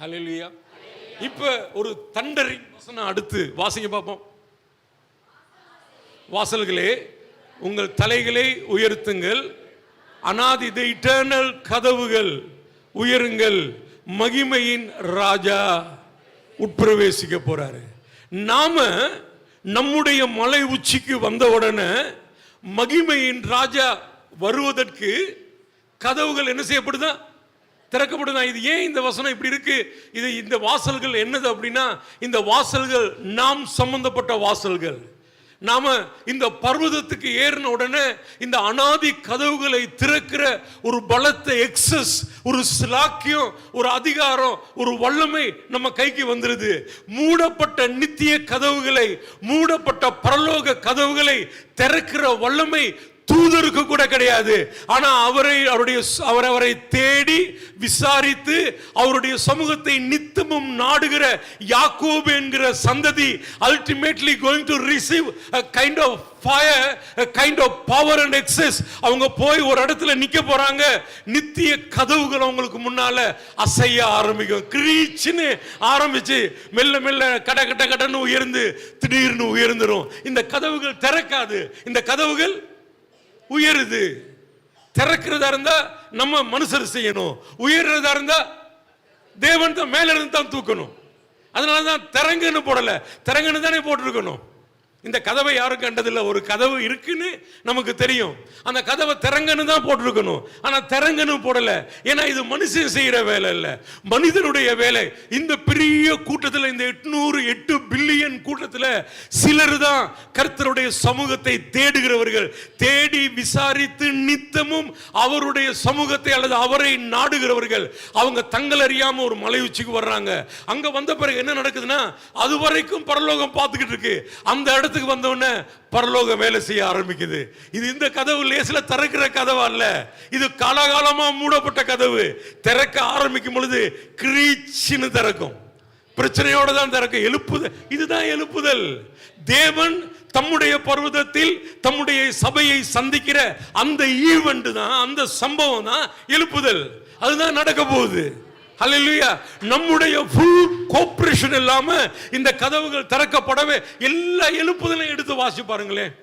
ஹல்லேலூயா. இப்ப ஒரு தண்டரிங் வசனம் அடுத்து வாசிங்க பார்ப்போம். வாசல்களே உங்கள் தலைகளை உயர்த்துங்கள், அனாதி இட்டர்னல் கதவுகள் உயருங்கள், மகிமையின் ராஜா உட்பிரவேசிக்க போறாரு. நாம நம்முடைய மலை உச்சிக்கு வந்த உடனே மகிமையின் ராஜா வருவதற்கு கதவுகள் என்ன செய்யப்படுதா? திறக்கப்படுதா. இது ஏன் இந்த வசனம் இப்படி இருக்கு? இது இந்த வாசல்கள் என்னது அப்படின்னா, இந்த வாசல்கள் நாம் சம்பந்தப்பட்ட வாசல்கள். நாம இந்த பர்வதத்துக்கு ஏறின உடனே இந்த அனாதி கதவுகளை திறக்கிற ஒரு பலத்த எக்ஸஸ், ஒரு ஸ்லாக்கியம், ஒரு அதிகாரம், ஒரு வல்லமை நம்ம கைக்கு வந்துருது. மூடப்பட்ட நித்திய கதவுகளை, மூடப்பட்ட பரலோக கதவுகளை திறக்கிற வல்லமை தூதருக்கு கூட கிடையாது. ஆனா அவரை தேடி விசாரித்து அவருடைய சமூகத்தை நித்தமும் நாடுகிற யாக்கோபு என்கிற சந்ததி ultimately going to receive a kind of fire, a kind of power and access. அவங்க போய் ஒரு இடத்துல நிக்க போறாங்க. நித்திய கதவுகள் அவங்களுக்கு முன்னால அசைய ஆரம்பிக்கும். கிரீச்னு ஆரம்பிச்சு மெல்ல மெல்ல கட கட கடன்னு உயர்ந்து திடீர்னு உயர்ந்துரும். இந்த கதவுகள் திறக்காது, இந்த கதவுகள் உயருது. திறக்கிறதா இருந்தா நம்ம மனுஷர் செய்யணும், உயர்றதா இருந்தா தேவன் தான் மேல இருந்து தான் தூக்கணும். அதனாலதான் திறங்குன்னு போடல, திறங்குன்னு தானே போட்டிருக்கணும். இந்த கதவை யாரும் கண்டதில்லை. ஒரு கதவு இருக்குன்னு நமக்கு தெரியும், அந்த கதவை திறங்கன்னு தான் போட்டிருக்கணும். ஆனா திறங்கன்னு போடல. ஏன்னா இது மனுஷன் செய்யற வேலை இல்ல, மனிதனுடைய வேலை. இந்த பெரிய கூட்டத்தில், இந்த 808 பில்லியன் கூட்டத்தில் சிலர் தான் கர்த்தருடைய சமூகத்தை தேடுகிறவர்கள். தேடி விசாரித்து நித்தமும் அவருடைய சமூகத்தை அல்லது அவரை நாடுகிறவர்கள். அவங்க தங்கள் அறியாம ஒரு மலை உச்சிக்கு வர்றாங்க. அங்க வந்த பிறகு என்ன நடக்குதுன்னா, அது வரைக்கும் பரலோகம் பார்த்துக்கிட்டு இருக்கு. அந்த இடத்துக்கு வந்தோடனே பரலோகம் வேலை செய்ய ஆரம்பிக்குது. இது இந்த கதவு லேசில திறக்கிற கதவு அல்ல, இது காலகாலமா மூடப்பட்ட கதவு. திறக்க ஆரம்பிக்கும் பொழுது கிரீச்சின்னு திறக்கும், பிரச்சனையோட தான் திறக்கும். எழுப்புதல், இதுதான் எழுப்புதல். தேவன் தம்முடைய பர்வதத்தில் தம்முடைய சபையை சந்திக்கிற அந்த ஈவென்ட் தான், அந்த சம்பவம் தான் எழுப்புதல். அதுதான் நடக்க போகுது. ஹல்லேலூயா. நம்முடைய ஃபுல் கோஆபரேஷன் இல்லாம இந்த கதவுகள் திறக்கப்படவே எல்லா எழுப்புதலையும் எடுத்து வாசி பாருங்களேன்.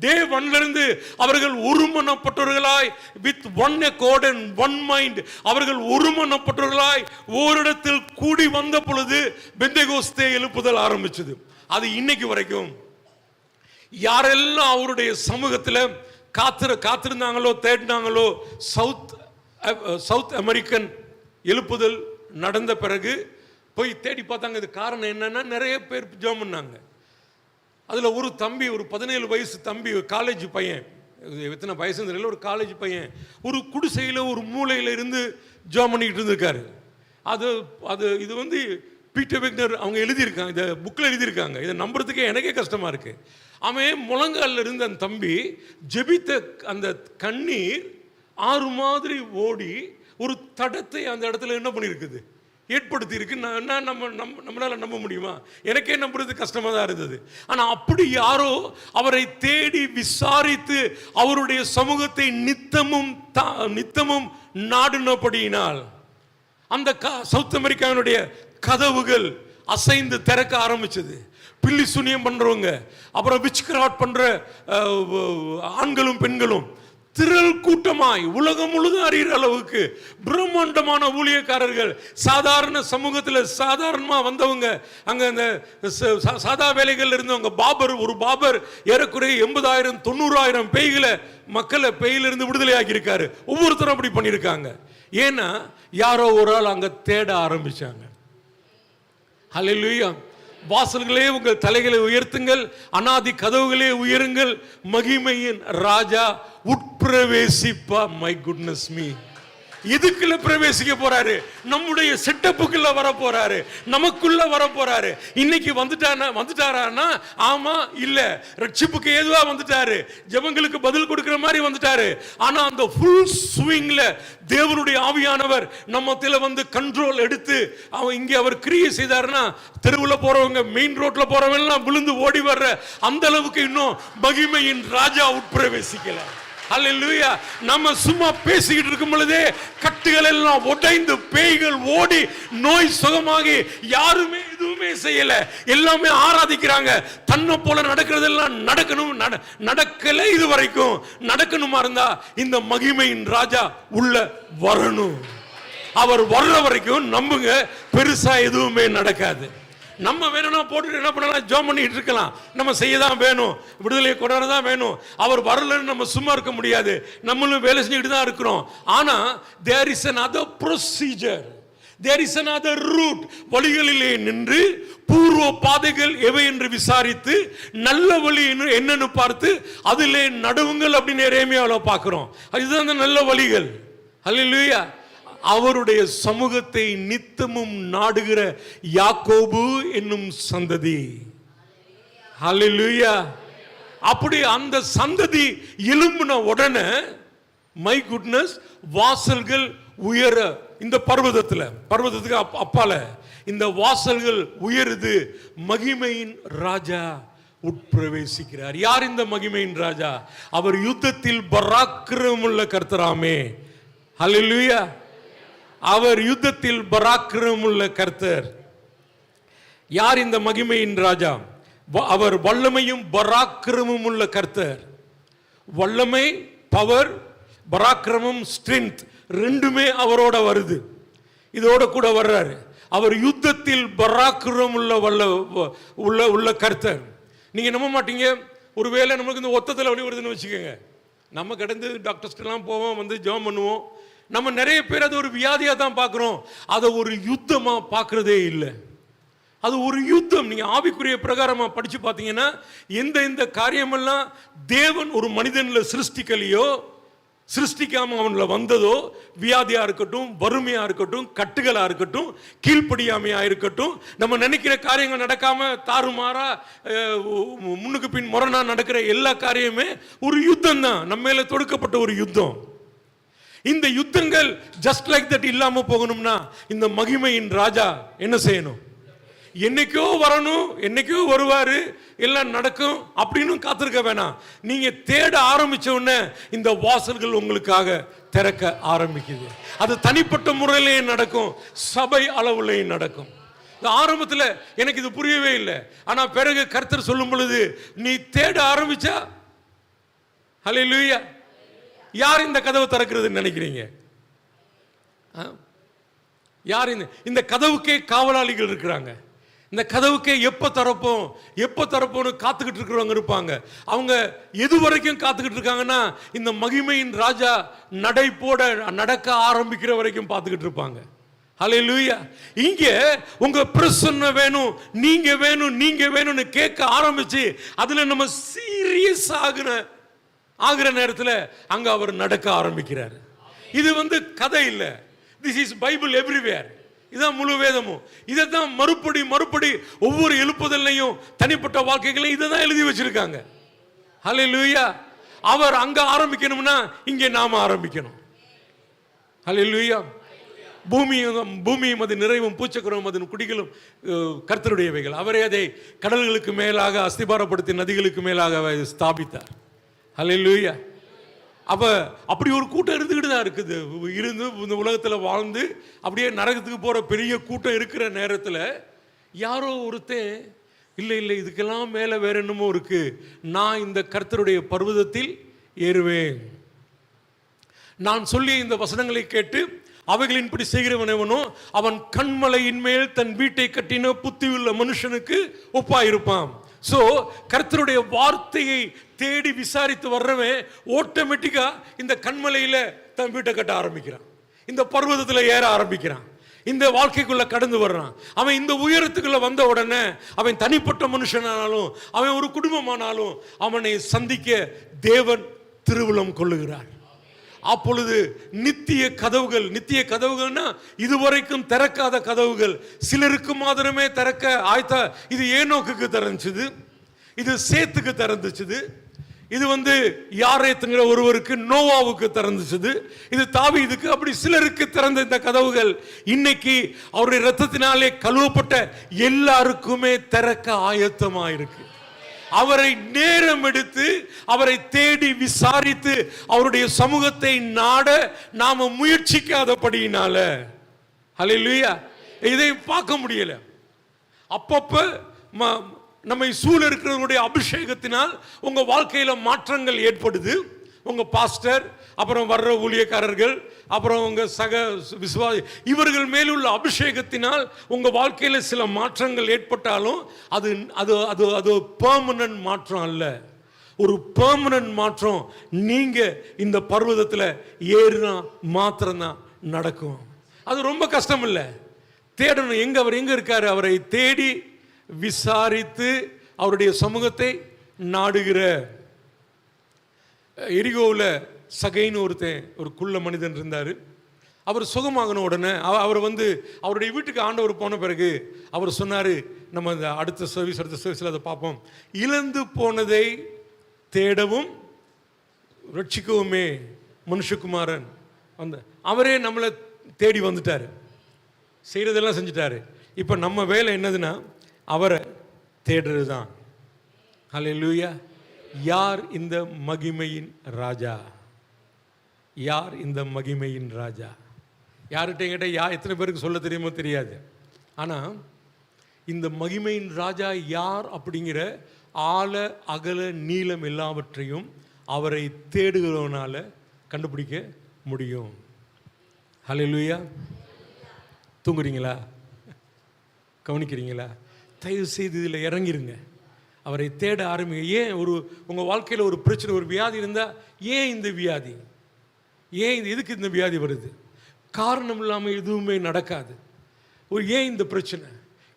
டே 1ல இருந்து அவர்கள் ஒருமனப்பட்டவர்களாய் with one accord and one mind, அவர்கள் ஒருமனப்பட்டவர்களாய் ஓரிடத்தில் கூடி வந்த பொழுது பெந்தேகோஸ்தே எழுப்புதல் ஆரம்பிச்சது. அது இன்னைக்கு வரைக்கும் யாரெல்லாம் அவருடைய சமூகத்தில் காத்திருந்தாங்களோ, தேடினாங்களோ, சவுத் அமெரிக்கன் எழுப்புதல் நடந்த பிறகு போய் தேடி பார்த்தாங்க. இது காரணம் என்னன்னா, நிறைய பேர் ஜெபம் பண்ணாங்க. அதுல ஒரு தம்பி, ஒரு 17 வயசு தம்பி, காலேஜ் பையன், எத்தனை வயசு தெரியல, ஒரு காலேஜ் பையன் ஒரு குடிசையில் ஒரு மூலையில் இருந்து ஜெபம் பண்ணிக்கிட்டு இருந்திருக்காரு. இது வந்து பீட்டர் வெக்னர் அவங்க எழுதியிருக்காங்க, இந்த புக்கில் எழுதியிருக்காங்க. இதை நம்புறதுக்கே எனக்கே கஷ்டமா இருக்கு. அவன் முழங்காலில் இருந்த அந்த தம்பி ஜெபித்த அந்த கண்ணீர் ஆறு மாதிரி ஓடி ஒரு தடத்தை அந்த இடத்துல என்ன பண்ணியிருக்குது, ஏற்படுத்தி இருக்கு. நம்மளால நம்ப முடியுமா? எனக்கே நம்புறது கஷ்டமா தான் இருந்தது. ஆனா அப்படி யாரோ அவரை தேடி விசாரித்து அவருடைய சமூகத்தை நித்தமும் நாடுனபடியினால் அந்த சவுத் அமெரிக்காவினுடைய கதவுகள் அசைந்து திறக்க ஆரம்பிச்சது. பில்லி சுனியம் பண்றவங்க, அப்புறம் விச்கிராஃப்ட் பண்ற ஆண்களும் பெண்களும் திரள் கூட்டமாய் உலகம் முழுதும் அறிகிற அளவுக்கு பிரம்மாண்டமான ஊழியக்காரர்கள், சாதாரண சமூகத்தில் சாதாரணமா வந்தவங்க, அங்க அந்த சாதா வேலைகள் இருந்தவங்க, ஒரு பாபர் ஏறக்குறைய 80,000 90,000 பேய்களை மக்களை பேயிலிருந்து விடுதலை ஆக்கி இருக்காரு. ஒவ்வொருத்தரும் அப்படி பண்ணியிருக்காங்க. ஏன்னா யாரோ ஒரு ஆள் அங்க தேட ஆரம்பிச்சாங்க. ஹல்லேலூயா. வாசல்களே உங்கள் தலைகளை உயர்த்துங்கள், அனாதி கதவுகளே உயருங்கள், மகிமையின் ராஜா உட்பிரவேசிப்பா. மை குட்னஸ் மீ, இதுக்குள்ள பிரவேசிக்க போறாரு. நம்முடைய செட்டப்புக்குள்ள வர போறாரு, நமக்குள்ள வர போறாரு. இன்னைக்கு வந்துட்டாரான்னா ஆமா இல்ல, ரட்சிப்புக்கு ஏதுவா வந்துட்டாரு, ஜெபங்களுக்கு பதில் கொடுக்கிற மாதிரி வந்துட்டாரு. ஆனா அந்த ஃபுல் ஸ்விங்ல தேவனுடைய ஆவியானவர் நம்மத்தில வந்து கண்ட்ரோல் எடுத்து இங்கே அவர் கிரியை செய்தாருன்னா, தெருவில் போறவங்க, மெயின் ரோட்ல போறவங்க எல்லாம் விழுந்து ஓடி வர்ற அந்த அளவுக்கு இன்னும் மகிமையின் ராஜா உட்பிரவேசிக்கல. ஹல்லேலூயா. நம்ம சும்மா பேசிக்கிட்டு இருக்கும் பொழுதே கட்டுகள் எல்லாம் உடைந்து பேய்கள் ஓடி நோய் சுகமாகி யாருமே எதுவுமே செய்யல, எல்லாமே ஆராதிக்கிறாங்க. தன்னை போல நடக்கிறதெல்லாம் நடக்கணும், நடக்கல இது வரைக்கும். நடக்கணுமா இருந்தா இந்த மகிமையின் ராஜா உள்ள வரணும். அவர் வர்ற வரைக்கும் நம்புங்க, பெருசா எதுவுமே நடக்காது. நம்ம வேணும்னா போட்டு என்ன பண்ணலாம், ஜோம் பண்ணிட்டு இருக்கலாம். நம்ம செய்யதான் வேணும், விடுதலையை கொண்டாடதான் வேணும். அவர் வரலன்னு நம்ம சும்மா இருக்க முடியாது, நம்மளும் வேலை செஞ்சுட்டு தான் இருக்கிறோம். ஆனா there is another procedure, there is another route. வழிகளிலே நின்று பூர்வ பாதைகள் எவை என்று விசாரித்து நல்ல வழி என்னன்னு பார்த்து அதிலே நடுவுங்கள் அப்படின்னு எரேமியாவில் பார்க்கிறோம். இதுதான் அந்த நல்ல வழிகள். ஹல்லேலூயா. அவருடைய சமூகத்தை நித்தமும் நாடுகிற யாக்கோபு என்னும் சந்ததி. ஹல்லேலூயா. அப்படி அந்த சந்ததி எழும்பின உடனே மை குட்னஸ், வாசல்கள் உயர, இந்த பர்வதத்துக்கு அப்பால இந்த வாசல்கள் உயருது. மகிமையின் ராஜா உட்பிரவேசிக்கிறார். யார் இந்த மகிமையின் ராஜா? அவர் யுத்தத்தில் பராக்கிரமுள்ள கர்த்தராமே. ஹல்லேலூயா. அவர் யுத்தத்தில் பராக்கிரமுள்ள கர்த்தர். யார் இந்த மகிமையின் ராஜா? அவர் வல்லமையும் பராக்கிரமும் உள்ள கர்த்தர். வல்லமை, பவர், பராக்கிரமம், ஸ்ட்ரென்த் ரெண்டுமே அவரோட வருது. இதோட கூட வர்றாரு. அவர் யுத்தத்தில் பராக்கிரமும் உள்ள கர்த்தர். நீங்க நம்ப மாட்டீங்க, ஒருவேளை நமக்கு இந்த ஒத்தத்தில் வழி வருதுன்னு வச்சுக்கோங்க, நம்ம கடந்து டாக்டர்ஸ்டெல்லாம் போவோம், வந்து ஜெபம் பண்ணுவோம். நம்ம நிறைய பேர் அது ஒரு வியாதியா தான் பார்க்கிறோம், அதை ஒரு யுத்தமா பார்க்கறதே இல்லை. அது ஒரு யுத்தம். நீங்க ஆவிக்குரிய பிரகாரமா படிச்சு பார்த்தீங்கன்னா, எந்த காரியமெல்லாம் தேவன் ஒரு மனிதன்ல சிருஷ்டிக்கலையோ, சிருஷ்டிக்காம அவன்ல வந்ததோ, வியாதியா இருக்கட்டும், வறுமையா இருக்கட்டும், கட்டுகளா இருக்கட்டும், கீழ்ப்படியாமையா இருக்கட்டும், நம்ம நினைக்கிற காரியங்கள் நடக்காம தாறுமாறா முன்னுக்கு பின் முரணா நடக்கிற எல்லா காரியமே ஒரு யுத்தம் தான், நம்ம மேல தொடுக்கப்பட்ட ஒரு யுத்தம். இந்த யுத்தங்கள் ஜஸ்ட் லைக் தட் இல்லாம போகணும்னா இந்த மகிமையின் ராஜா என்ன செய்யணும்? என்னைக்கோ வரணும், என்னைக்கோ வருவாரு, எல்லாம் நடக்கும் அப்படின்னு காத்திருக்க வேணாம். நீங்க தேட ஆரம்பிச்ச உடனே இந்த வாசல்கள் உங்களுக்காக திறக்க ஆரம்பிக்குது. அது தனிப்பட்ட முறையிலேயே நடக்கும், சபை அளவுலையும் நடக்கும். ஆரம்பத்தில் எனக்கு இது புரியவே இல்லை, ஆனா பிறகு கர்த்தர் சொல்லும் பொழுது நீ தேட ஆரம்பிச்சா, ஹல்லேலூயா. யார் இந்த கதவை திறக்கிறதுன்னு நினைக்கிறீங்க? யார்? இந்த கதவுக்கே காவலாளிகள் இருக்கிறாங்க. இந்த கதவுக்கே எப்போ திறப்போம்னு காத்துக்கிட்டு இருக்கிறவங்க இருப்பாங்க. அவங்க எது வரைக்கும் காத்துக்கிட்டு இருக்காங்கன்னா, இந்த மகிமையின் ராஜா நடை போட நடக்க ஆரம்பிக்கிற வரைக்கும் பார்த்துக்கிட்டு இருப்பாங்க. ஹல்லேலூயா. இங்கே உங்க பிரசன்ன வேணும், நீங்க வேணும்னு கேட்க ஆரம்பிச்சு அதுல நம்ம சீரியஸ் ஆகிற நேரத்தில் அங்க அவர் நடக்க ஆரம்பிக்கிறார். இது கதை இல்லை, திஸ் இஸ் பைபிள் எவ்ரிவேர். இதான் முழு வேதமும். இதை தான் மறுபடி ஒவ்வொரு எழுப்புதலையும் தனிப்பட்ட வாழ்க்கைகளையும் இதை தான் எழுதி வச்சிருக்காங்க. ஹல்லேலூயா. அவர் அங்க ஆரம்பிக்கணும்னா இங்கே நாம ஆரம்பிக்கணும். ஹல்லேலூயா. பூமியும் அது நிறைவும் பூச்சக்கரமும் அதன் குடிகளும் கர்த்தருடையவைகள். அவரே அதை கடல்களுக்கு மேலாக அஸ்திபாரப்படுத்தி நதிகளுக்கு மேலாக ஸ்தாபித்தார். ஹல்லேலூயா. அப்படி ஒரு கூட்டம் இருந்துகிட்டு தான் இருக்குது. இருந்து இந்த உலகத்தில் வாழ்ந்து அப்படியே நரகத்துக்கு போற பெரிய கூட்டம் இருக்கிற நேரத்தில் யாரோ ஒருத்தன் இல்லை இதுக்கெல்லாம் மேலே வேற என்னமோ இருக்கு, நான் இந்த கர்த்தருடைய பர்வதத்தில் ஏறுவேன். நான் சொல்லிய இந்த வசனங்களை கேட்டு அவைகளின்படி செய்கிறவனவனோ அவன் கண்மலையின் மேல் தன் வீட்டை கட்டின புத்தியுள்ள மனுஷனுக்கு ஒப்பாயிருப்பான். சோ கர்த்தருடைய வார்த்தையை தேடி விசாரித்து வர்றவன் ஆட்டோமேட்டிக்கா இந்த கண்மலையில தன் வீட்டை கட்ட ஆரம்பிக்கிறான், இந்த பர்வதத்தில் ஏற ஆரம்பிக்கிறான், இந்த வாழ்க்கைக்குள்ள கடந்து வர்றான். அவன் இந்த உயரத்துக்குள்ள வந்த உடனே அவன் தனிப்பட்ட மனுஷனானாலும் அவன் ஒரு குடும்பமானாலும் அவனை சந்திக்க தேவன் திருவுளம் கொள்ளுகிறார். அப்பொழுது நித்திய கதவுகள்னா இதுவரைக்கும் திறக்காத கதவுகள் சிலருக்கு மாத்திரமே திறக்க ஆயத்த. இது ஏனோக்குக்கு திறந்துச்சுது, இது சேத்துக்கு திறந்துச்சுது, இது யாரேத்துங்கிற ஒருவருக்கு நோவாவுக்கு திறந்துச்சுது, இது தாவீதுக்கு, அப்படி சிலருக்கு திறந்த இந்த கதவுகள் இன்னைக்கு அவருடைய இரத்தத்தினாலே கழுவப்பட்ட எல்லாருக்குமே திறக்க ஆயத்தமா இருக்கு. அவரை நேரம் எடுத்து அவரை தேடி விசாரித்து அவருடைய சமூகத்தை நாட நாம முயற்சிக்காதபடியினால, ஹல்லேலூயா, இதை பார்க்க முடியல. அப்பப்ப நம்மை சூழ இருக்கிறவருடைய அபிஷேகத்தினால் உங்க வாழ்க்கையில மாற்றங்கள் ஏற்படுது. உங்க பாஸ்டர், அப்புறம் வர்ற ஊழியக்காரர்கள், அப்புறம் உங்க சக விசுவாசி, இவர்கள் மேலுள்ள அபிஷேகத்தினால் உங்க வாழ்க்கையில சில மாற்றங்கள் ஏற்பட்டாலும் அது அது அது அது பெர்மனன்ட் மாற்றம் அல்ல. ஒரு பெர்மனன்ட் மாற்றம் நீங்க இந்த பர்வதத்தில் ஏறினா மாத்திரம்தான் நடக்கும். அது ரொம்ப கஷ்டம் இல்லை. தேடணும், அவர் எங்க இருக்காரு, அவரை தேடி விசாரித்து அவருடைய சமூகத்தை நாடுகிற. எரிகோவில் சகைன்னு ஒரு குள்ள மனிதன் இருந்தார். அவர் சுகமாகன உடனே அவர் அவருடைய வீட்டுக்கு ஆண்டவர் போன பிறகு அவர் சொன்னார், நம்ம இந்த அடுத்த சர்வீஸில் அதை பார்ப்போம், இழந்து போனதை தேடவும் ரட்சிக்கவுமே மனுஷகுமாரன் அவரே நம்மளை தேடி வந்துட்டார், செய்கிறதெல்லாம் செஞ்சுட்டாரு. இப்போ நம்ம வேலை என்னதுன்னா அவரை தேடுறது தான். ஹல்லேலூயா. யார் இந்த மகிமையின் ராஜா? யார் இந்த மகிமையின் ராஜா? யார்கிட்ட கேட்டால் எத்தனை பேருக்கு சொல்ல தெரியுமோ தெரியாது. ஆனால் இந்த மகிமையின் ராஜா யார் அப்படிங்கிற ஆழ அகல நீளம் எல்லாவற்றையும் அவரை தேடுகிறவனால கண்டுபிடிக்க முடியும். ஹல்லேலூயா. தூங்குறீங்களா? கவனிக்கிறீங்களா? தயவு செய்து இதில் இறங்கிருங்க, அவரை தேட ஆரம்பிங்க. ஏன் உங்கள் வாழ்க்கையில் ஒரு பிரச்சனை, ஒரு வியாதி இருந்தால் ஏன் இந்த வியாதி, ஏன் எதுக்கு இந்த வியாதி வருது? காரணம் இல்லாமல் எதுவுமே நடக்காது. ஏன் இந்த பிரச்சனை,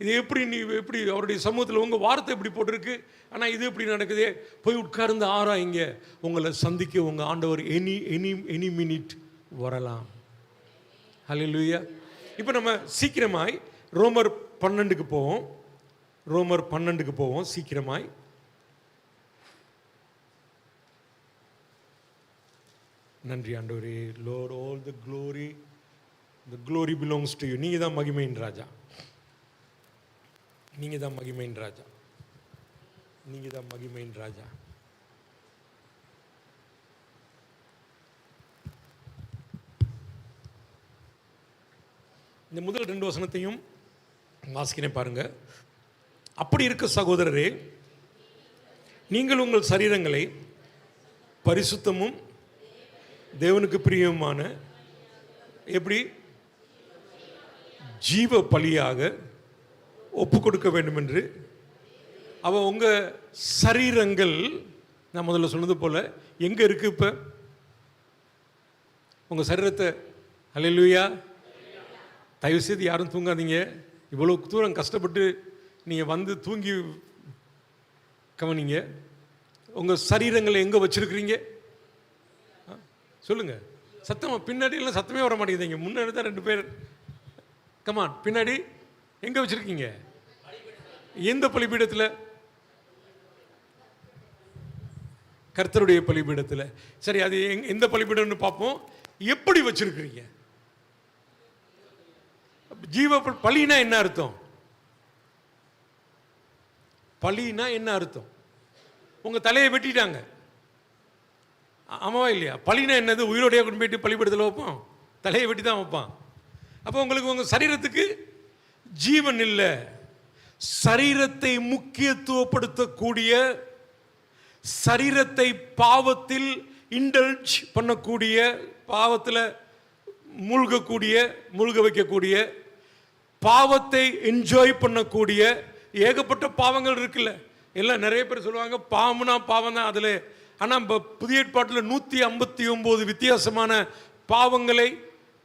இது எப்படி அவருடைய சமூகத்தில் உங்கள் வார்த்தை எப்படி போட்டிருக்கு, ஆனால் இது எப்படி நடக்குதே? போய் உட்கார்ந்து ஆராய்ங்க. உங்களை சந்திக்க உங்கள் ஆண்டவர் எனி மினிட் வரலாம். ஹல்லேலூயா. இப்போ நம்ம சீக்கிரமாய் ரோமர் 12க்கு போவோம். ரோமர் 12க்கு போவோம் சீக்கிரமாய். நன்றி ஆண்டவரே. Lord, all the glory belongs to you. நீங்க தான் மகிமையின் ராஜா, நீங்க தான் மகிமையின் ராஜா, நீங்க தான் மகிமையின் ராஜா. இந்த முதல் 2 வசனத்தையும் வாசிக்கிறேன் பாருங்க. அப்படி இருக்க சகோதரரே, நீங்கள் உங்கள் சரீரங்களை பரிசுத்தமும் தேவனுக்கு பிரியமான எப்படி ஜீவ பலியாக ஒப்பு கொடுக்க வேண்டும் என்று உங்க சரீரங்கள், நான் முதல்ல சொன்னது போல எங்க இருக்கு? இப்ப உங்க சரீரத்தை, ஹல்லேலூயா, தயவு செய்து யாரும் தூங்காதீங்க. இவ்வளவு தூரம் கஷ்டப்பட்டு நீங்க தூங்கி கவனிங்க. உங்க சரீரங்களை எங்க வச்சிருக்கிறீங்க? சொல்லுங்க சத்தமா. பின்னாடி எல்லாம் சத்தமே வர மாட்டேங்குதுங்க. முன்னாடி தான் 2 பேர். கமான், பின்னாடி எங்க வச்சிருக்கீங்க? எந்த பலிபீடத்தில்? கர்த்தருடைய பலிபீடத்தில். சரி, அது எந்த பலிபீடம்னு பார்ப்போம். எப்படி வச்சிருக்கிறீங்க? ஜீவ பலினா என்ன அர்த்தம்? பலினா என்ன அர்த்தம்? உங்க தலையை வெட்டிட்டாங்க, ஆமாவா இல்லையா? பலினா என்னது? உயிரோடைய கொண்டு போயிட்டு பலிபீடத்தில் வைப்போம், தலையை வெட்டி தான் வைப்பான். அப்போ உங்களுக்கு உங்க சரீரத்துக்கு ஜீவன் இல்லை. சரீரத்தை முக்கியத்துவப்படுத்தக்கூடிய, சரீரத்தை பாவத்தில் இண்டல்ஜ் பண்ணக்கூடிய, பாவத்தில் மூழ்க வைக்கக்கூடிய, பாவத்தை என்ஜாய் பண்ணக்கூடிய ஏகப்பட்ட பாவங்கள் இருக்குல்ல. எல்லாம் நிறைய பேர் சொல்லுவாங்க பாவம்னா பாவம் தான் அதில். ஆனால் புதிய ஏற்பாட்டில் 159 வித்தியாசமான பாவங்களை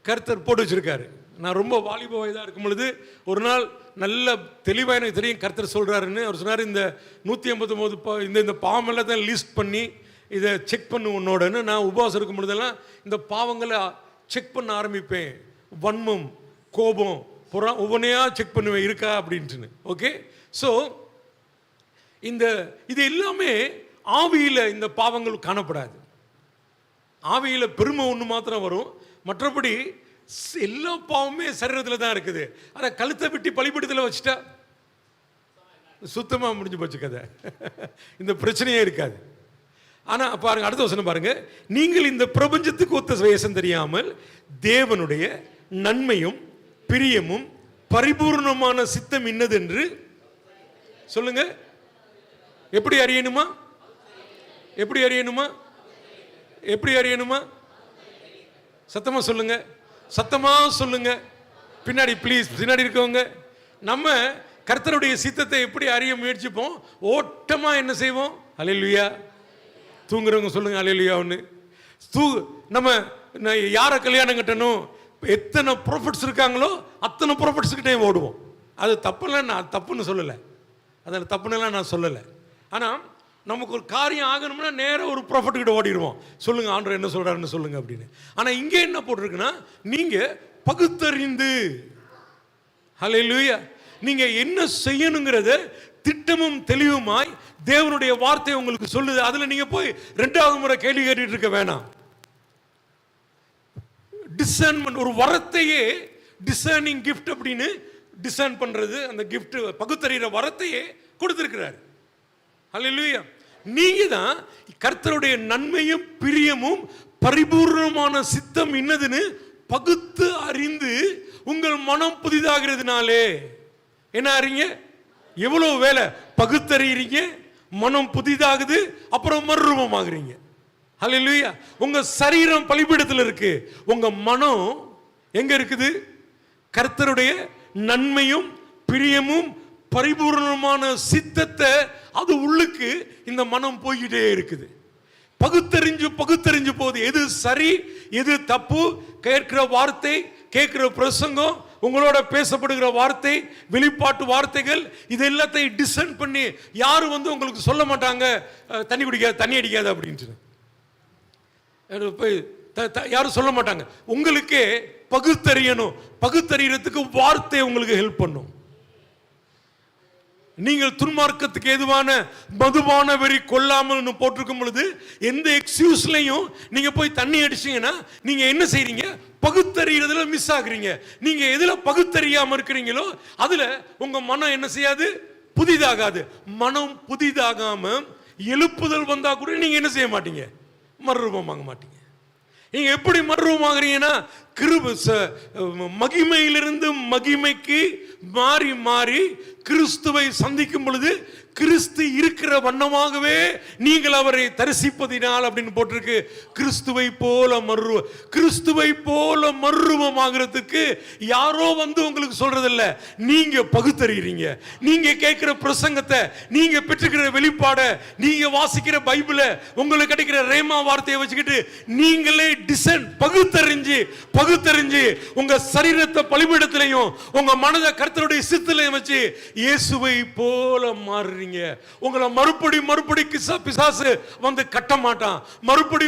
கர்த்தர் போட்டு வச்சிருக்காரு. நான் ரொம்ப வாலிப வயதாக இருக்கும் பொழுது ஒரு நாள் நல்ல தெளிவாக எனக்கு தெரியும் கர்த்தர் சொல்கிறாருன்னு. அவர் சொன்னார், இந்த 159 இந்த பாவம் எல்லாம் தான் லிஸ்ட் பண்ணி இதை செக் பண்ணு உன்னோடன்னு. நான் உபவாசம் இருக்கும் பொழுதெல்லாம் இந்த பாவங்களை செக் பண்ண ஆரம்பிப்பேன். வன்மம், கோபம், ஒவ்வொன்றையா செக் பண்ணுவேன் இருக்கா அப்படின்ட்டுன்னு. ஓகே, ஸோ இது எல்லாமே ஆவியில் இந்த பாவங்கள் காணப்படாது. ஆவியில் பெருமை ஒன்று மாத்திரம் வரும், மற்றபடி எல்லா பாவமே சரீரத்தில் தான் இருக்குது. அதை கழுத்தை விட்டு பலிபீடத்தில் வச்சுட்டா சுத்தமாக முடிஞ்சு போச்சு கதை. இந்த பிரச்சனையே இருக்காது. ஆனால் பாருங்க, அடுத்த வசனம் பாருங்க. நீங்கள் இந்த பிரபஞ்சத்துக்கு ஒத்த வேஷம் தெரியாமல் தேவனுடைய நன்மையும் பிரியமும் பரிபூர்ணமான சித்தம் இன்னதென்று சொல்லுங்க. எப்படி அறியணுமா? எப்படி அறியணுமா? எப்படி அறியணுமா? சத்தமா சொல்லுங்க, சத்தமா சொல்லுங்க. பின்னாடி ப்ளீஸ், பின்னாடி இருக்கவங்க. நம்ம கர்த்தருடைய சித்தத்தை எப்படி அறிய முயற்சிப்போம்? ஓட்டமா என்ன செய்வோம்? அல்லேலூயா. தூங்குறவங்க சொல்லுங்க அல்லேலூயா. ஒன்று நம்ம யாரை கல்யாணம் கட்டணும், எத்தனை ப்ராஃபிட்ஸ் இருக்காங்களோ அத்தனை ப்ராஃபிட்ஸ்கிட்டே ஓடுவோம். அது தப்புலாம், நான் தப்புன்னு சொல்லலை, அதில் தப்புன்னெல்லாம் நான் சொல்லலை. ஆனால் நமக்கு ஒரு காரியம் ஆகணும்னா நேராக ஒரு ப்ராஃபிட் கிட்ட ஓடிடுவோம். சொல்லுங்க ஆண்டவர் என்ன சொல்றாருன்னு சொல்லுங்க அப்படின்னு. ஆனால் இங்கே என்ன போட்டிருக்குன்னா, நீங்க பகுத்தறிந்து, ஹல்லேலூயா, நீங்க என்ன செய்யணுங்கிறத திட்டமும் தெளிவுமாய் தேவனுடைய வார்த்தை உங்களுக்கு சொல்லுது. அதுல நீங்க போய் ரெண்டாவது முறை கேள்வி கேட்டுட்டு இருக்க வேணாம். டிசர்ன்மெண்ட், ஒரு வரத்தையே டிசர்னிங் கிஃப்ட் அப்படின்னு டிசர்ன் பண்றது, அந்த கிஃப்ட் பகுத்தறிகிற வரத்தையே கொடுத்திருக்கிறார். ஹல்லேலூயா. நீங்க தான் கர்த்தருடைய நன்மையும் பிரியமும் பரிபூர்ணமான சித்தம் இன்னதுன்னு பகுத்து அறிந்து உங்கள் மனம் புதிதாகிறதுனாலே என்ன அறிங்க? எவ்வளவு வேலை பகுத்தறிகிறீங்க, மனம் புதிதாகுது, அப்புறம் மறுரூபமாகறீங்க. ஹல்லேலூயா. உங்க சரீரம் பலிபீடத்தில் இருக்கு, உங்க மனம் எங்க இருக்குது? கர்த்தருடைய நன்மையும் பிரியமும் பரிபூர்ணமான சித்தத்தை அது உள்ளுக்கு இந்த மனம் போய்கிட்டே இருக்குது. பகுத்தறிஞ்சு போகுது. எது சரி எது தப்பு, கேட்கிற வார்த்தை, கேட்கிற பிரசங்கம், உங்களோட பேசப்படுகிற வார்த்தை, வெளிப்பாட்டு வார்த்தைகள், இது எல்லாத்தையும் டிசைன் பண்ணி யாரும் உங்களுக்கு சொல்ல மாட்டாங்க தண்ணி குடிக்காது, தண்ணி அடிக்காது அப்படின்ட்டு போய் யாரும் சொல்ல மாட்டாங்க. உங்களுக்கே பகுத்தறியணும். பகுத்தறியறதுக்கு வார்த்தை உங்களுக்கு ஹெல்ப் பண்ணும். நீங்கள் துன்மார்க்கத்துக்கு ஏதுவான மதுபான வெறி கொள்ளாமல் போட்டிருக்கும் பொழுது எந்த எக்ஸ்கியூஸ்லையும் நீங்க போய் தண்ணி அடிச்சீங்கன்னா நீங்க என்ன செய்றீங்க? பகுத்தறியறதுல மிஸ் ஆகுறீங்க. நீங்க எதுல பகுத்தறியாம இருக்கிறீங்களோ அதுல உங்க மனம் என்ன செய்யாது? புதிதாகாது. மனம் புதிதாகாம எழுப்புதல் வந்தா கூட நீங்க என்ன செய்ய மாட்டீங்க? மறுரூபமாக மாட்டீங்க. நீங்க எப்படி மறுரூபமாகறீங்கன்னா, மகிமையிலிருந்து மகிமைக்கு மாறி மாறி கிறிஸ்துவை சந்திக்கும் பொழுது கிறிஸ்து இருக்கிற வண்ணமாகவே நீங்கள் அவரை தரிசிப்பதினால் அப்படின்னு போட்டிருக்கு. கிறிஸ்துவை போல மறுரூபமாகிறதுக்கு யாரோ உங்களுக்கு சொல்றதில்ல, நீங்க பகுத்தறிகிறீங்க. நீங்க கேட்கிற பிரசங்கத்தை, நீங்க பெற்றுக்கிற வெளிப்பாடை, நீங்க வாசிக்கிற பைபிளை, உங்களுக்கு கிடைக்கிற ரேமா வார்த்தையை வச்சுக்கிட்டு நீங்களே டிசைன் பகுத்தறிஞ்சு உங்க சரீரத்தை பலிபீடத்திலையும் உங்க மனதை கர்த்தருடைய சித்தத்திலையும் வச்சு இயேசுவை போல மாறுறீங்க. உங்களை மறுபடி பிசாசு வந்து கட்ட மாட்டான். மறுபடி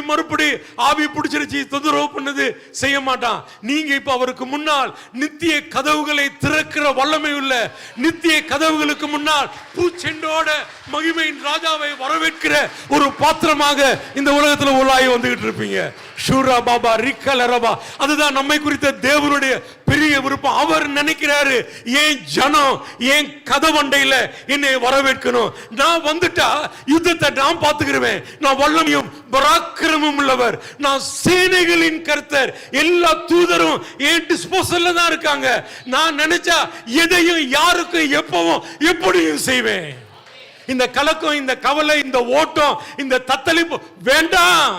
ஆவி பிடிச்சிருச்சு தொந்தரவு பண்ணது செய்ய மாட்டான். நீங்க இப்ப அவருக்கு முன்னால் நித்திய கதவுகளை திறக்கிற வல்லமை உள்ள, நித்திய கதவுகளுக்கு முன்னால் பூச்செண்டோட மகிமையின் ராஜாவை வரவேற்கிற ஒரு பாத்திரமாக இந்த உலகத்தில் உலாய் வந்துகிட்டு இருப்பீங்க. ஷூரா பாபா ரிக்கலரபா. அதுதான் நம்மை குறித்த தேவனுடைய பெரிய விருப்பம். அவர் நினைக்கிறாரு, ஏன் ஜனம் ஏன் கதவண்டையில என்னை வரவேற்கணும். நான் வந்துட்டா யுத்தத்தை நான் பார்த்துக்கிறேன். நான் வல்லமையும் பராக்கிரமும் உள்ளவர், நான் சேனைகளின் கர்த்தர், எல்லா தூதரும் என் டிஸ்போசல்ல தான் இருக்காங்க. நான் நினைச்சா எதையும் யாருக்கும் எப்பவும் எப்படியும் செய்வேன். இந்த கலக்கம், இந்த கவலை, இந்த ஓட்டம், இந்த தத்தளிப்பு வேண்டாம்.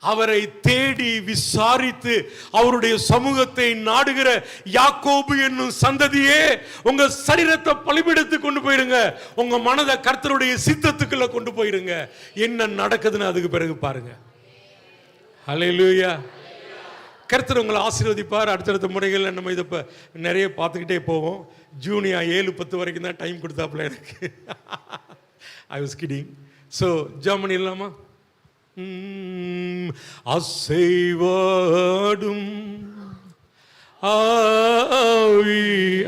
அவரை தேடி விசாரித்து அவருடைய சமூகத்தை நாடுகிற யாக்கோபு என்னும் சந்ததியே, உங்க சரீரத்தை பலிபீடத்துக்கு கொண்டு போயிருங்க. உங்க மனதை கர்த்தருடைய சித்தத்துக்குள்ள கொண்டு போயிருங்க. என்ன நடக்குதுன்னு அதுக்கு பிறகு பாருங்க. ஹல்லேலூயா. கர்த்தர் உங்களை ஆசீர்வதிப்பார். அடுத்தடுத்த முறைகளில் நம்ம இதை நிறைய பார்த்துக்கிட்டே போவோம். ஜூனியா 7:10 வரைக்கும் தான் டைம் கொடுத்தாப்புல எனக்கு. I was kidding. So jam பண்ணிடலாமா? அசைவாடும்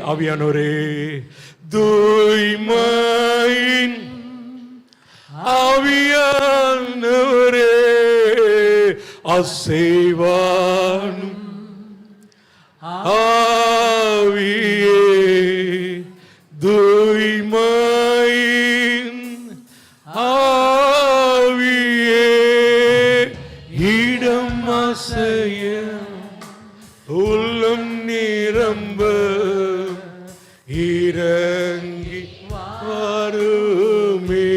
ஆவியானோரே, தூய்மையின் ஆவியானோரே, அசைவாடும் ஆவியே உள்ளம் நிரம்ப இறங்கி வாருமே.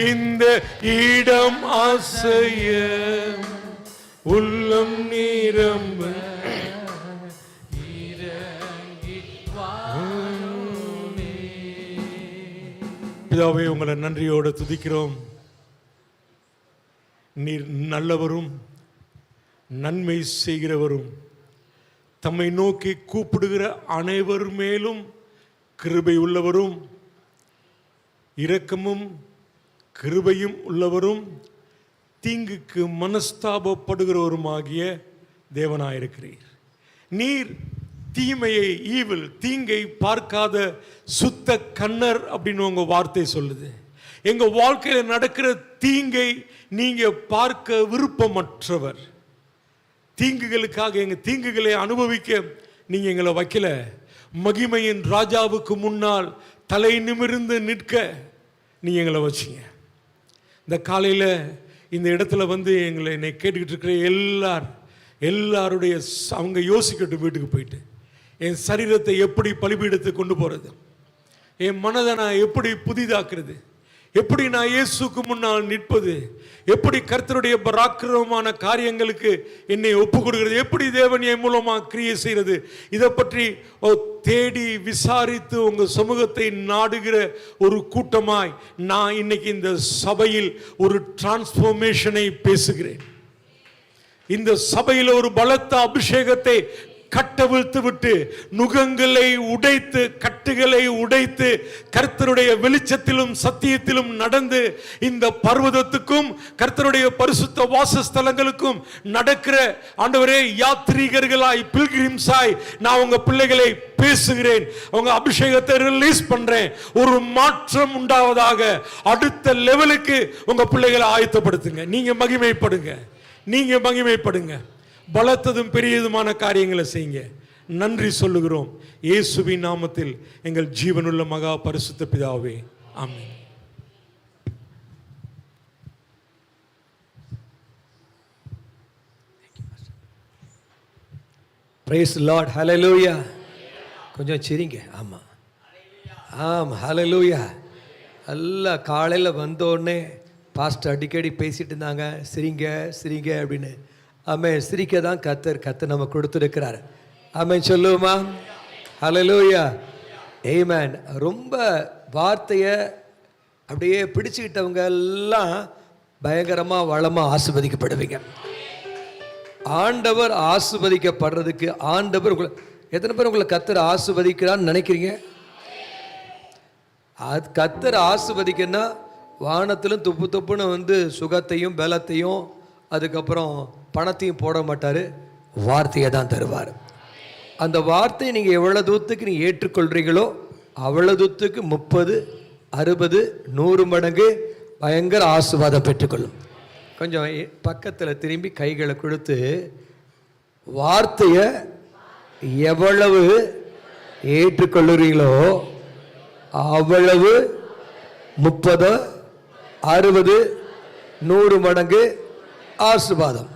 இந்த இடம் ஆசைய உள்ளம் நிரம்ப இறங்கி வாருமே. பிதாவே, உங்களை நன்றியோடு துதிக்கிறோம். நீர் நல்லவரும் நன்மை செய்கிறவரும், தம்மை நோக்கி கூப்பிடுகிற அனைவர் மேலும் கிருபை உள்ளவரும், இரக்கமும் கிருபையும் உள்ளவரும், தீங்குக்கு மனஸ்தாபப்படுகிறவருமாகிய தேவனாயிருக்கிறீர். நீர் தீமையை, ஈவில், தீங்கை பார்க்காத சுத்த கண்ணர் அப்படின்னு உங்க வார்த்தை சொல்லுது. எங்க வாழ்க்கையில நடக்கிற தீங்கை நீங்க பார்க்க விருப்பமற்றவர். தீங்குகளுக்காக, எங்க தீங்குகளை அனுபவிக்க நீங்க எங்களை வைக்கல. மகிமையின் ராஜாவுக்கு முன்னால் தலை நிமிர்ந்து நிற்க நீங்க எங்களை வச்சீங்க. இந்த காலையில இந்த இடத்துல வந்து என்னை கேட்டுக்கிட்டு இருக்கிற எல்லாருடைய அவங்க யோசிக்கட்டும். வீட்டுக்கு போயிட்டு என் சரீரத்தை எப்படி பலிபீடத்தை கொண்டு போறது, என் மனதை நான் எப்படி புதிதாக்குறது, எப்படி நான் இயேசுக்கு முன்னால் நிற்பது, எப்படி கர்த்தருடைய பராக்கிரமமான காரியங்களுக்கு என்னை ஒப்பு கொடுக்கிறது, எப்படி தேவன் என் மூலமாக கிரியை செய்கிறது, இதை பற்றி தேடி விசாரித்து உங்க சமூகத்தை நாடுகிற ஒரு கூட்டமாய் நான் இன்னைக்கு இந்த சபையில் ஒரு டிரான்ஸ்ஃபர்மேஷனை பேசுகிறேன். இந்த சபையில் ஒரு பலத்த அபிஷேகத்தை கட்டவிழ்த்து விட்டு, நுகங்களை உடைத்து, கட்டுகளை உடைத்து, கர்த்தருடைய வெளிச்சத்திலும் சத்தியத்திலும் நடந்து, இந்த பர்வதத்துக்கும் கர்த்தருடைய பரிசுத்த வாசஸ்தலங்களுக்கும் நடக்கிற ஆண்டவரே யாத்ரீகர்களாய், பில்கிரிம்ஸாய் நான் உங்க பிள்ளைகளை பேசுகிறேன். உங்க அபிஷேகத்தை ரிலீஸ் பண்றேன். ஒரு மாற்றம் உண்டாவதாக. அடுத்த லெவலுக்கு உங்க பிள்ளைகளை ஆயத்தப்படுத்துங்க. நீங்க மகிமைப்படுங்க, நீங்க மகிமைப்படுங்க. பலத்ததும் பெரியதுமான காரியங்களை செய்யுங்க. நன்றி சொல்லுகிறோம் இயேசுவின் நாமத்தில் எங்கள் ஜீவனுள்ள மகா பரிசுத்த பிதாவே, ஆமென். Price Lord. ஹல்லேலூயா. கொஞ்சம் சிரிங்க. ஆமாம் ஹல்லேலூயா. எல்லாம் காலையில் வந்தோடனே பாஸ்டர் அடிக்கடி பேசிட்டு இருந்தாங்க, சிரிங்க சிரிங்க அப்படின்னு. ஆமென். சிரிக்க தான் கர்த்தர் நம்ம கொடுத்துருக்கிறார். ஆமென் சொல்லுவோமா? ஹல்லேலூயா, ஆமென். ரொம்ப வார்த்தையை அப்படியே பிடிச்சுக்கிட்டவங்க எல்லாம் பயங்கரமாக வளமாக ஆசீர்வதிக்கப்படுவீங்க. ஆண்டவர் ஆசீர்வதிக்கப்படுறதுக்கு ஆண்டவர் எத்தனை பேர் உங்களை கர்த்தர் ஆசீர்வதிக்கிறான்னு நினைக்கிறீங்க? அது கர்த்தர் ஆசீர்வதிக்கன்னா வானத்திலும் துப்பு துப்புன்னு வந்து சுகத்தையும் பலத்தையும் அதுக்கப்புறம் பணத்தையும் போட மாட்டார், வார்த்தையை தான் தருவார். அந்த வார்த்தையை நீங்கள் எவ்வளோ தூரத்துக்கு நீங்கள் ஏற்றுக்கொள்கிறீங்களோ அவ்வளோ தூரத்துக்கு 30, 60, 100 மடங்கு பயங்கர ஆசீர்வாதம் பெற்றுக்கொள்ளும். கொஞ்சம் பக்கத்தில் திரும்பி கைகளை கொடுத்து, வார்த்தையை எவ்வளவு ஏற்றுக்கொள்ளுறீங்களோ அவ்வளவு 30, 60, 100 மடங்கு ஆசீர்வாதம்.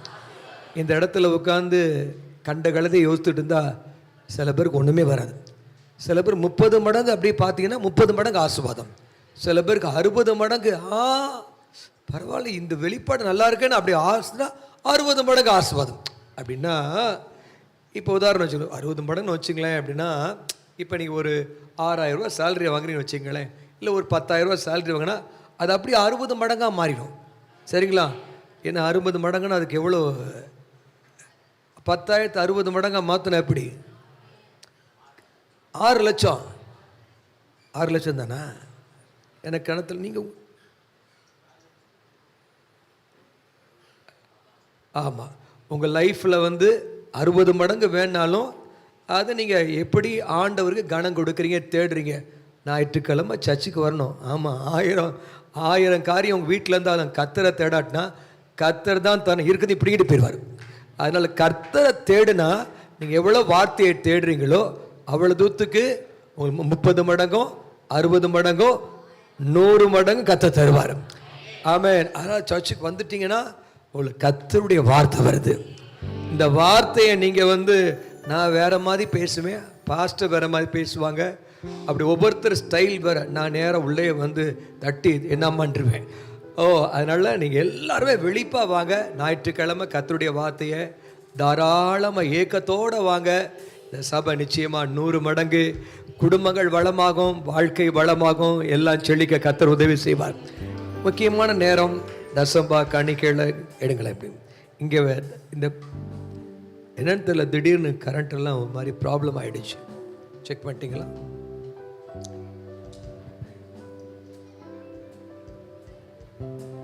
இந்த இடத்துல உட்காந்து கண்ட கலதை யோசிச்சுட்டு இருந்தால் சில பேருக்கு ஒன்றுமே வராது. சில பேர் 30 மடங்கு அப்படியே பார்த்தீங்கன்னா 30 மடங்கு ஆசீர்வாதம். சில பேருக்கு 60 மடங்கு பரவாயில்ல இந்த வெளிப்பாடு நல்லா இருக்குன்னு அப்படி ஆசுனா 60 மடங்கு ஆசீர்வாதம். அப்படின்னா இப்போ உதாரணம் வச்சுக்கணும், 60 மடங்குன்னு வச்சுங்களேன். அப்படின்னா இப்போ நீங்கள் ஒரு 6000 ரூபா சேலரி வாங்குறீங்கன்னு வச்சுங்களேன், இல்லை ஒரு 10,000 ரூபா சேலரி வாங்கினா அது அப்படி 60 மடங்காக மாறிடும். சரிங்களா? ஏன்னா 60 மடங்குன்னா அதுக்கு எவ்வளோ? 10,000 60 மடங்காக மாற்றினா எப்படி? 6 லட்சம். 6 லட்சம் தானே எனக்கு கணத்தில். நீங்கள் ஆமாம், உங்கள் லைஃப்பில் வந்து 60 மடங்கு வேணாலும் அதை நீங்கள் எப்படி ஆண்டவருக்கு கனம் கொடுக்குறீங்க, தேடுறீங்க. ஞாயிற்றுக்கிழமை சர்ச்சுக்கு வரணும். ஆமாம், 1000 காரியம் உங்கள் வீட்டில் இருந்தாலும் கர்த்தரை தேடாட்டினா கர்த்தர் தான் தன்னை இருக்கிறது இப்படிக்கிட்டு போயிடுவார். அதனால் கர்த்தரை தேடுனா நீங்கள் எவ்வளோ வார்த்தையை தேடுறீங்களோ அவ்வளோ தூரத்துக்கு 30 மடங்கும் 60 மடங்கும் 100 மடங்கு கர்த்தர் தருவார். ஆமென். அதனால் சர்ச்சுக்கு வந்துட்டீங்கன்னா உங்களுக்கு கர்த்தருடைய வார்த்தை வருது. இந்த வார்த்தையை நீங்கள் நான் வேற மாதிரி பேசுவேன், பாஸ்டர் வேற மாதிரி பேசுவாங்க, அப்படி ஒவ்வொருத்தர் ஸ்டைல் வேற. நான் நேராக உள்ளே தட்டி என்ன பண்ணுருவேன். அதனால் நீங்கள் எல்லாருமே வெளிப்பாக வாங்க. ஞாயிற்றுக்கிழமை கர்த்தருடைய வார்த்தையை தாராளமாக ஏக்கத்தோடு வாங்க. இந்த சபை நிச்சயமாக 100 மடங்கு குடும்பங்கள் வளமாகும், வாழ்க்கை வளமாகும், எல்லாம் செழிக்க கர்த்தர் உதவி செய்வார். முக்கியமான நேரம் தசம்பா காணிக்கையில் எடுங்களேன். எப்படி இங்கே இந்த என்னன்னு தெரியல, திடீர்னு கரண்ட் எல்லாம் ஒரு மாதிரி ப்ராப்ளம் ஆகிடுச்சு. செக் பண்ணிட்டீங்களா?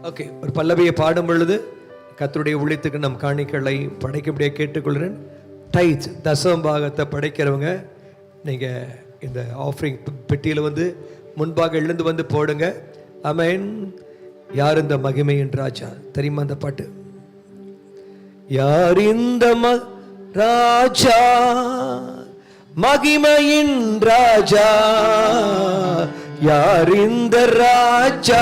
ஓகே, ஒரு பல்லவியை பாடும் பொழுது கர்த்தருடைய ஊழியத்துக்கு நம் காணிக்கைகளை படைக்கும்படியாக கேட்டுக்கொள்கிறேன். டைத் தசமபாகத்தை படைக்கிறவங்க நீங்கள் இந்த ஆஃபரிங் பெட்டியில் முன்பாக எழுந்து போடுங்க. ஆமென். யார் இந்த மகிமையின் ராஜா? தெரியுமா அந்த பாட்டு? யார் இந்த ராஜா, மகிமையின் ராஜா, யார் இந்த ராஜா,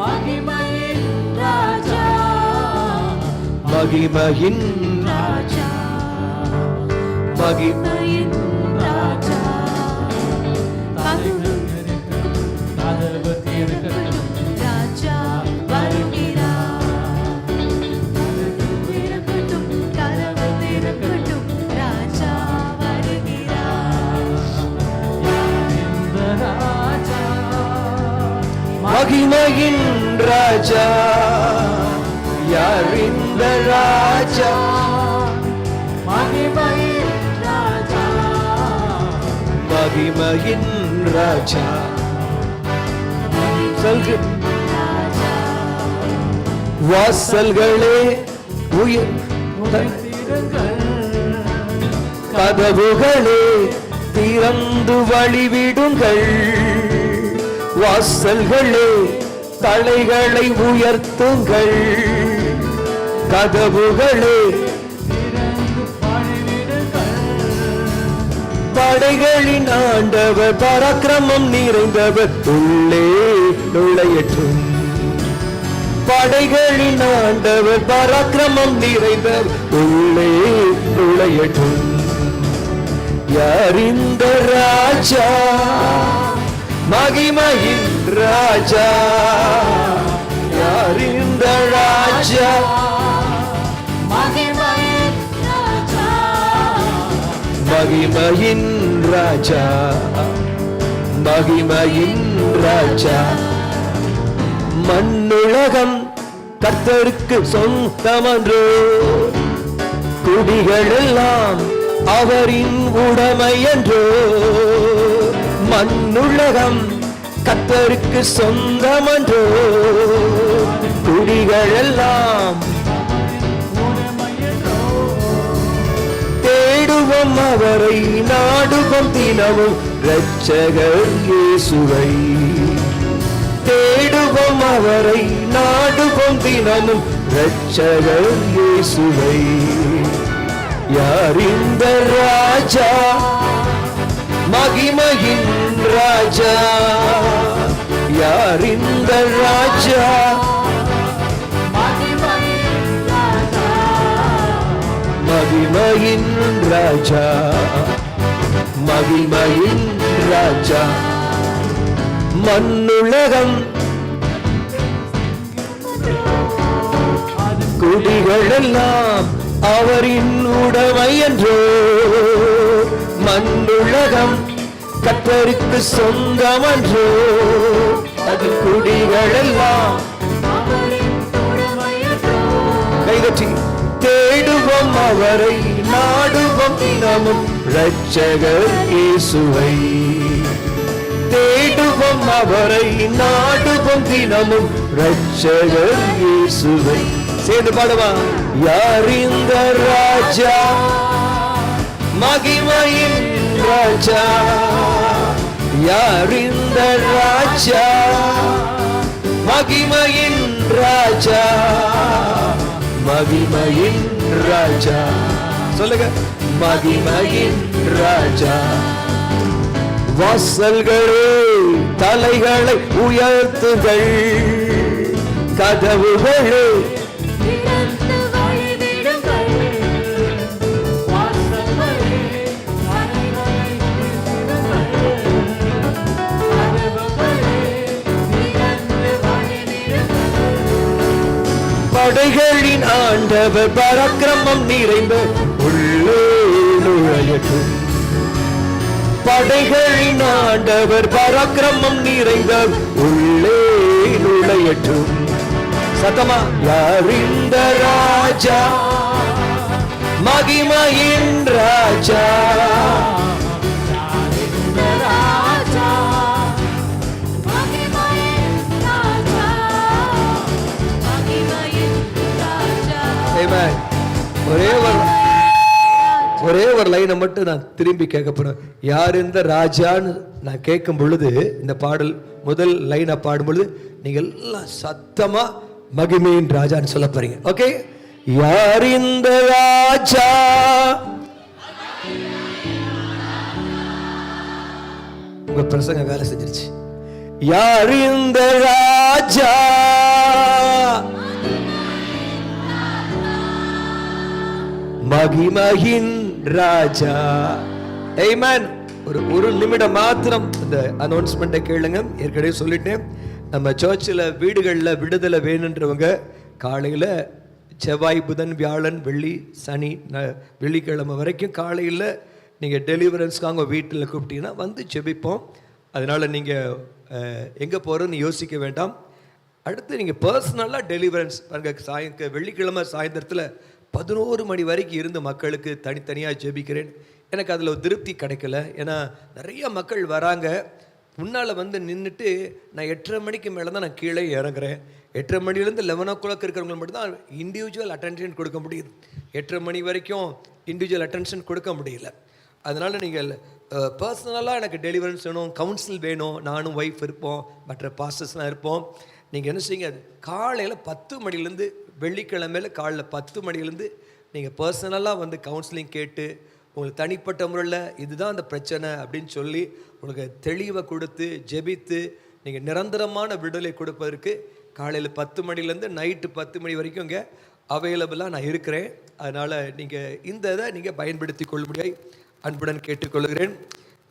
மகிமையின் ராஜா, மகிமையின் ராஜா, மகிமையின் ராஜா, கதவு ராஜா வருகிறார், கதவு திறக்கட்டும், ராஜா வருகிறார். இந்த ராஜா மகிமையின் ராஜா, யார் இந்த ராஜா, மகிமையின் ராஜா, மகிமையின் ராஜா. வாசல்களே கதவுகளே திறந்து வழிவிடுங்கள், வாசல்களே தலைகளை உயர்த்துங்கள், கதவுகளே படைகளின் ஆண்டவர் பராக்கிரமம் நிறைந்தவர் உள்ளே நுழையட்டும், படைகளின் ஆண்டவர் பராக்கிரமம் நிறைந்தவர் உள்ளே நுழையட்டும். யார் இந்த ராஜா, மகிமையின் ராஜா, யார் இந்த ராஜா, மகிமையின் ராஜா, மகிமையின் ராஜா, மகிமையின் ராஜா. மண்ணுலகம் கர்த்தருக்கு சொந்தமன்றோ, குடிகள் எல்லாம் அவரின் உடைமை என்றோ. மண்ணுலகம் கர்த்தருக்கு சொந்தமன்றோ, குடிகள் எல்லாம் தேடுவோம் அவரை, நாடுவோம் தினமும் இரட்சகர் இயேசுவை. தேடுவோம் அவரை, நாடுவோம் தினமும் இரட்சகர் இயேசுவை. யார் இந்த ராஜா, மகிமையின் ராஜா, யார் இந்த ராஜா, மகிமையின் ராஜா, மகிமையின் ராஜா, மகிமையின் ராஜா. மண்ணுலகம் குடிகள் எல்லாம் அவரின் உடைமை என்றோ. மண்ணுலகம் கர்த்தருக்கு சொந்தமன்றோ, அது குடிகள் எல்லாம் அவரின் உடைமையன்றோ. கைதட்டி தேடுவோம் அவரை, நாடுவோம் தினமும் இரட்சகர் இயேசுவை. தேடுவோம் அவரை, நாடுவோம் தினமும் இரட்சகர் இயேசுவை. சேர்ந்து பாடுவா. யார் இந்த ராஜா, மகிமையின் ராஜா, யார் இந்த ராஜா, மகிமையின் ராஜா, மகிமையின் ராஜா. சொல்லுங்க, மகிமையின் ராஜா. வாசல்களே தலைகளை உயர்த்துங்கள், கதவுகளே திறந்து வழிவிடுங்கள், படைகளின் ஆண்டவர் பராக்கிரமம் நிறைந்த உள்ளே நுழையட்டும். படைகளின் ஆண்டவர் பராக்கிரமம் நிறைந்த உள்ளே நுழையட்டும். சத்தமா, யார் இந்த ராஜா, மகிமையின் ராஜா, ராஜா மகிமையின் ராஜா மகிமையின் ராஜா. Amen. ஒரே ஒரு லைனை மட்டும் நான் திரும்பி கேட்கப்படும். யார் இந்த ராஜான்னு நான் கேட்கும் பொழுது, இந்த பாடல் முதல் லைனை பாடும் பொழுது நீங்க எல்லாம் சத்தமா மகிமையின் ராஜான்னு சொல்ல போறீங்க. ஓகே, யார் இந்த ராஜா, உங்க பிரசங்க வேலை செஞ்சிருச்சு. யார் இந்த ராஜா, மகிமையின் ராஜா. ஆமென். ஒரு நிமிடம் மாத்திரம் இந்த அனௌன்ஸ்மெண்ட்டை கேளுங்க. ஏற்கனவே சொல்லிட்டேன், நம்ம சர்ச்சில் வீடுகளில் விடுதலை வேணுன்றவங்க காலையில் செவ்வாய் புதன் வியாழன் வெள்ளி சனி வெள்ளிக்கிழமை வரைக்கும் காலையில் நீங்கள் டெலிவரன்ஸ்க்காக வீட்டில் கூப்பிட்டீங்கன்னா வந்து ஜெபிப்போம். அதனால் நீங்கள் எங்கே போகிறோன்னு யோசிக்க வேண்டாம். அடுத்து நீங்கள் பர்சனலாக டெலிவரன்ஸ் பாருங்க. வெள்ளிக்கிழமை சாயந்தரத்தில் 11 மணி வரைக்கும் இருந்து மக்களுக்கு தனித்தனியாக ஜெபிக்கிறேன். எனக்கு அதில் ஒரு திருப்தி கிடைக்கல. ஏன்னா நிறைய மக்கள் வராங்க, முன்னால் வந்து நின்றுட்டு நான் 8:30 மணிக்கு மேலே தான் நான் கீழே இறங்குறேன். 8:30 மணிலேருந்து 11 o'clock இருக்கிறவங்களுக்கு மட்டும் தான் இண்டிவிஜுவல் அட்டென்ஷன் கொடுக்க முடியுது. 8:30 மணி வரைக்கும் இண்டிவிஜுவல் அட்டென்ஷன் கொடுக்க முடியல. அதனால் நீங்கள் பர்சனலாக எனக்கு டெலிவரன்ஸ் வேணும், கவுன்சில் வேணும், நானும் ஒய்ஃப் இருப்போம், மற்ற பாஸ்டர்ஸ்லாம் இருப்போம். நீங்கள் என்ன செய்யுங்க, காலையில் 10 மணிலேருந்து வெள்ளிக்கிழமையில் காலைல 10 மணிலேருந்து நீங்கள் பர்சனலாக வந்து கவுன்சிலிங் கேட்டு உங்களுக்கு தனிப்பட்ட முறையில் இதுதான் அந்த பிரச்சனை அப்படின்னு சொல்லி உங்களுக்கு தெளிவை கொடுத்து ஜெபித்து நீங்கள் நிரந்தரமான விடுதலை கொடுப்பதற்கு காலையில் 10 மணிலேருந்து நைட்டு 10 மணி வரைக்கும் இங்கே அவைலபிளாக நான் இருக்கிறேன். அதனால் நீங்கள் இந்த இதை நீங்கள் பயன்படுத்தி கொள்ளும்படியாய் அன்புடன் கேட்டுக்கொள்கிறேன்.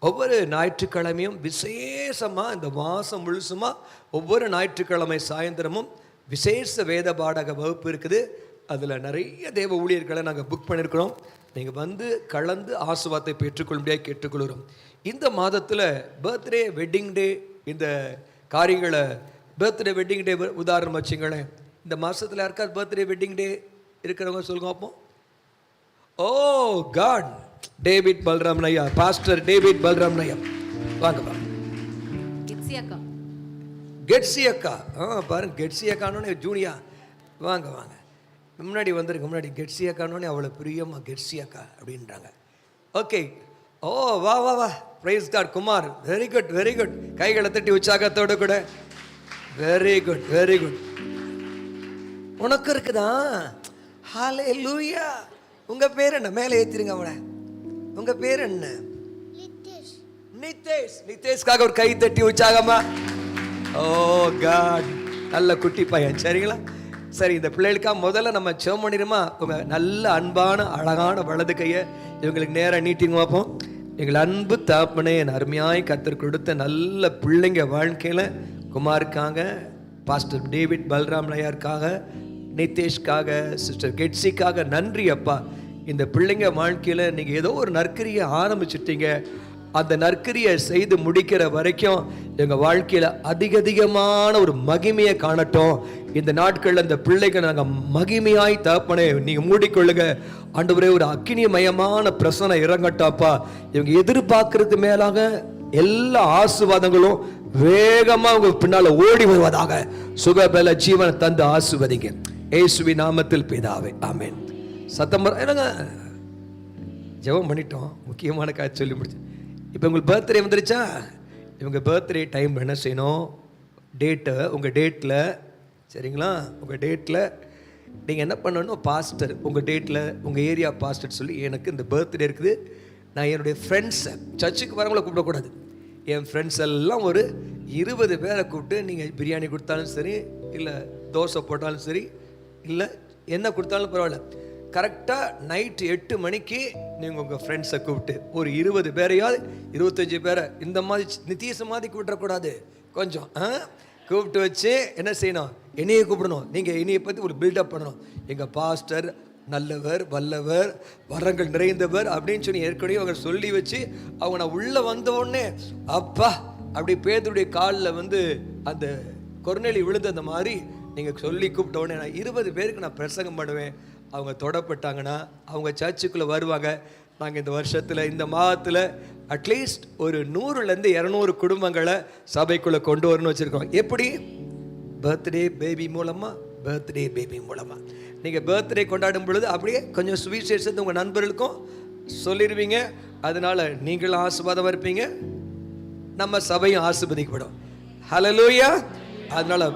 ஒவ்வொரு ஞாயிற்றுக்கிழமையும் விசேஷமாக இந்த மாதம் முழுசுமாக ஒவ்வொரு ஞாயிற்றுக்கிழமை சாயந்தரமும் விசேஷ வேத பாடக வகுப்பு இருக்குது. அதில் நிறைய தேவ ஊழியர்களை நாங்கள் புக் பண்ணியிருக்கிறோம். நீங்கள் வந்து கலந்து ஆசீர்வாதத்தை பெற்றுக்கொள்ளும்படியாக கேட்டுக்கொள்கிறோம். இந்த மாதத்தில் பர்த்டே வெட்டிங் டே இந்த காரியங்களை பர்த்டே வெட்டிங் டே உதாரணம் வச்சுங்களேன். இந்த மாதத்தில் யாருக்காவது பர்த்டே வெட்டிங் டே இருக்கிறவங்க சொல்லுங்க பார்ப்போம். ஓ காட், டேவிட் பல்ராம் ஐயா, பாஸ்டர் டேவிட் பல்ராம் ஐயா வாங்க வாங்க. கெட்ஸி அக்கா பாருங்க, கெட்ஸி அக்கானோடனே ஜூனியா வாங்க வாங்க முன்னாடி வந்துருங்க. முன்னாடி கெட்ஸி அக்கானோடனே அவ்வளோ பிரியமாக கெட்ஸி அக்கா அப்படின்றாங்க. ஓகே, ஓ வா வா வா, praise God. Kumar, very good very good. கைகளை தட்டி உற்சாகத்தோடு கூட வெரி குட் வெரி குட். உனக்கு இருக்குதா? ஹல்லேலூயா. உங்கள் பேர் என்ன? மேலே ஏற்றிருங்க அவனை. உங்கள் பேர் என்ன? நிதேஷ். நிதேஷ்காக ஒரு கை தட்டி உற்சாகமா. ஓ காட், நல்ல குட்டி பையன். சரிங்களா? சரி, இந்த பிள்ளைகளுக்காக முதல்ல நம்ம ஜெபம் பண்ணிடுமா? நல்ல அன்பான அழகான வலது கையை இவங்களுக்கு நேராக நீட்டிங்க பார்ப்போம். எங்கள் அன்பு தாப்பனே, என் அருமையாய் கர்த்தர் கொடுத்த நல்ல பிள்ளைங்க வாழ்க்கையில் குமாருக்காக, பாஸ்டர் டேவிட் பல்ராம் ஐயாருக்காக, நிதேஷ்காக, சிஸ்டர் கெட்ஸிக்காக நன்றி அப்பா. இந்த பிள்ளைங்க வாழ்க்கையில் நீங்கள் ஏதோ ஒரு நற்கிரியை ஆரம்பிச்சுட்டீங்க. அந்த நற்கிரியை செய்து முடிக்கிற வரைக்கும் எங்கள் வாழ்க்கையில் அதிகமான ஒரு மகிமையை காணட்டும். இந்த நாட்களில் இந்த பிள்ளைங்க நாங்கள் மகிமையாய் தகப்பனே நீங்கள் மூடிக்கொள்ளுங்க. ஆண்டவரே, ஒரு அக்கினிமயமான பிரசனை இறங்கட்டாப்பா. இவங்க எதிர்பார்க்கறது மேலாக எல்லா ஆசீர்வாதங்களும் வேகமாக உங்க பின்னால் ஓடி வருவதாக. சுகபல ஜீவனை தந்து ஆசீர்வதிங்க இயேசுவின் நாமத்தில் பிதாவே, ஆமென். சத்தம் என்னங்க, ஜெபம் பண்ணிட்டோம். முக்கியமான காட்சி சொல்லி முடிச்சு. இப்போ உங்களுக்கு பர்த்டே வந்துருச்சா? இவங்க பர்த்டே டைம் என்ன செய்யணும்? டேட்டை உங்கள் டேட்டில், சரிங்களா, உங்கள் டேட்டில் நீங்கள் என்ன பண்ணணும்? பாஸ்டர் உங்கள் டேட்டில் உங்கள் ஏரியா பாஸ்டர் சொல்லி, எனக்கு இந்த பர்த்டே இருக்குது, நான் என்னுடைய ஃப்ரெண்ட்ஸை, சர்ச்சுக்கு வரவங்களை கூப்பிடக்கூடாது, என் ஃப்ரெண்ட்ஸ் எல்லாம் ஒரு 20 பேரை கூப்பிட்டு நீங்கள் பிரியாணி கொடுத்தாலும் சரி, இல்லை தோசை போட்டாலும் சரி, இல்லை என்ன கொடுத்தாலும் பரவாயில்ல, கரெக்டாக நைட்டு 8 மணிக்கு நீங்கள் உங்கள் ஃப்ரெண்ட்ஸை கூப்பிட்டு ஒரு 20 பேரையாவது 25 பேரை இந்த மாதிரி நித்தியச மாதிரி கூப்பிடக்கூடாது, கொஞ்சம் கூப்பிட்டு வச்சு என்ன செய்யணும்? என்னையை கூப்பிடணும். நீங்கள் என்னையை பற்றி ஒரு பில்டப் பண்ணணும். எங்கள் பாஸ்டர் நல்லவர், வல்லவர், வரங்கள் நிறைந்தவர் அப்படின்னு சொல்லி ஏற்கனவே அவங்க சொல்லி வச்சு அவங்க நான் உள்ளே வந்த உடனே அப்பா அப்படி பேதுருடைய காலில் வந்து அந்த கொர்நேலி விழுந்த அந்த மாதிரி நீங்கள் சொல்லி கூப்பிட்ட உடனே நான் 20 பேருக்கு நான் பிரசங்கம் பண்ணுவேன். அவங்க தொடப்பட்டாங்கன்னா அவங்க சர்ச்சுக்குள்ளே வருவாங்க. நாங்கள் இந்த வருஷத்தில் இந்த மாதத்தில் அட்லீஸ்ட் ஒரு 100லேருந்து 200 குடும்பங்களை சபைக்குள்ளே கொண்டு வரணும்னு வச்சுருக்கோம். எப்படி? பர்த்டே பேபி மூலமாக நீங்கள் பர்த்டே கொண்டாடும் பொழுது அப்படியே கொஞ்சம் சுவிசேஷத்தை உங்கள் நண்பர்களுக்கும் சொல்லிடுவீங்க. அதனால் நீங்களும் ஆசீர்வாதமாக இருப்பீங்க, நம்ம சபையும் ஆசீர்வதிக்கப்படும். ஹல்லேலூயா. அதனால்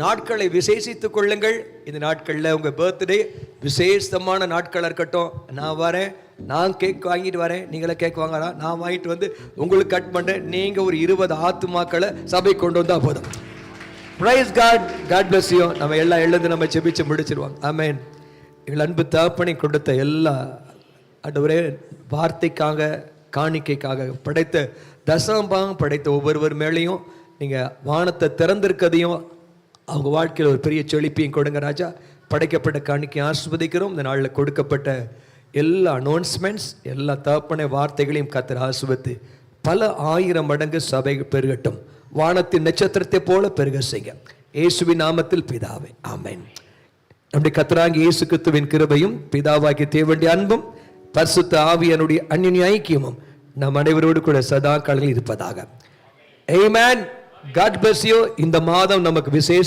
நாட்களை விசேஷித்துக் கொள்ளுங்கள். இந்த நாட்களில் உங்கள் பர்த்டே விசேஷமான நாட்களாக இருக்கட்டும். நான் வரேன், நான் கேக் வாங்கிட்டு வரேன், நீங்களே கேக் வாங்கலாம், நான் வாங்கிட்டு வந்து உங்களுக்கு கட் பண்ணுறேன். நீங்கள் ஒரு 20 ஆத்துமாக்களை சபை கொண்டு வந்தால் போதும். Praise God. God bless you. நம்ம எல்லாம் எழுந்து நம்ம செபிச்சு முடிச்சிருவாங்க. ஆமென். எங்கள் அன்பு தகப்பனை கொடுத்த எல்லா ஆண்டவரே வார்த்தைக்காக, காணிக்கைக்காக, படைத்த தசமபாகம் படைத்த ஒவ்வொருவர் மேலேயும் நீங்கள் வானத்தை திறந்திருக்கதையும் அவங்க வாழ்க்கையில் ஒரு பெரிய செழிப்பையும் கொடுங்க ராஜா. படைக்கப்பட்ட காணிக்கை ஆசீர்வதிக்கிறோம். இந்த நாளில் கொடுக்கப்பட்ட எல்லா அனௌன்ஸ்மெண்ட்ஸ், எல்லா தகப்பனை வார்த்தைகளையும் கர்த்தர் ஆசீர்வதித்து பல 1000 மடங்கு சபை பெருகட்டும். வானத்தின் நட்சத்திரத்தை போல பெருக செய்ய இயேசுவின் நாமத்தில் பிதாவே, ஆமென். நம்முடைய கர்த்தராகிய இயேசு கிறிஸ்துவின் கிருபையும் பிதாவாகிய தேவனுடைய அன்பும் பரிசுத்த ஆவியானுடைய அன்யோன்ய ஐக்கியமும் நம் அனைவரோடு கூட சதா காலங்களில் இருப்பதாக. ஆமென். God bless you. இந்த மாதம் நமக்கு விசேஷ